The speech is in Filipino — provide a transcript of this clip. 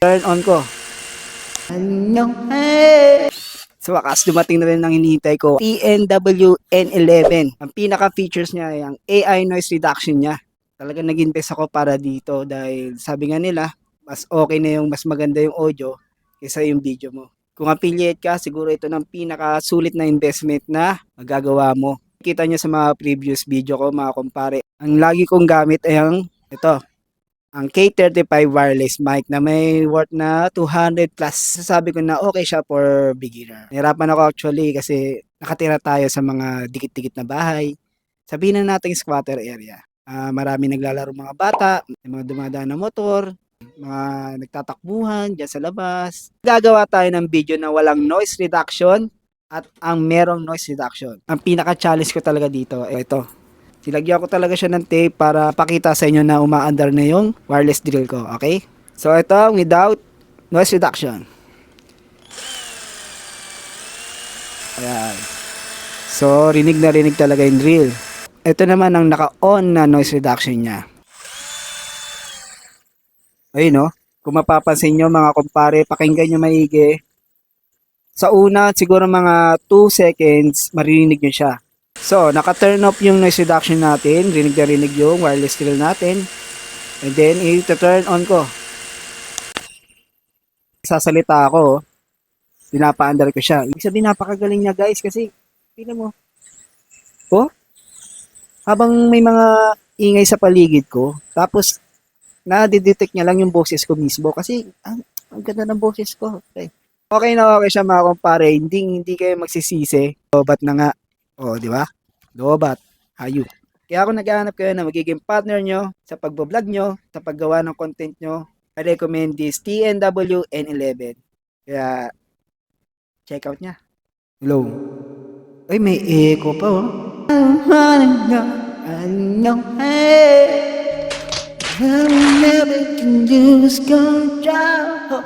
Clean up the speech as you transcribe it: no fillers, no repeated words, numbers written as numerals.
Turn on ko. Ano? Hey! Sa wakas, dumating na rin ang hinihintay ko. TNW N11. Ang pinaka-features niya ay ang AI noise reduction niya. Talagang nag-invest ako para dito dahil sabi nga nila, mas okay na yung mas maganda yung audio kaysa yung video mo. Kung affiliate ka, siguro ito ng pinaka-sulit na investment na magagawa mo. Kita niyo sa mga previous video ko mga kumpare. Ang lagi kong gamit ay ito, ang K35 wireless mic na may worth na 200 plus. Sasabi ko na okay siya for beginner. Nahirapan ako actually kasi nakatira tayo sa mga dikit-dikit na bahay. Sabihin na natin squatter area. Marami naglalaro mga bata, may mga dumadaan na motor, mga nagtatakbuhan dyan sa labas. Gagawa tayo ng video na walang noise reduction at ang merong noise reduction. Ang pinaka-challenge ko talaga dito ay ito. Silagyan ko talaga siya ng tape para pakita sa inyo na umaandar na yung wireless drill ko, okay? So ito, without noise reduction. Ayan. So, rinig na rinig talaga yung drill. Ito naman ang naka-on na noise reduction niya. Ayun no? Kung mapapansin nyo mga kumpare, pakinggan nyo maigi. Sa una, siguro mga 2 seconds, maririnig nyo siya. So, naka-turn off yung noise reduction natin. Rinig na rinig yung wireless drill natin. And then, i-turn on ko. Sasalita ako, pinapaandar ko siya. Ibig sabihin, napakagaling niya guys kasi, tingnan mo. Oh, habang may mga ingay sa paligid ko, tapos, na-detect niya lang yung boses ko mismo kasi, ang ganda ng boses ko. Okay. Okay na okay siya mga kumpare. Hindi kayo magsisisi. O, ba't na nga? O, di ba? Lobat, hayop. Kaya ako naghahanap kayo na magiging partner nyo sa pagbablog nyo, sa paggawa ng content nyo. I recommend this TNW N11. Kaya, check out nya. Hello. Ay, may echo pa oh. Ano, hey, I'll never can lose control.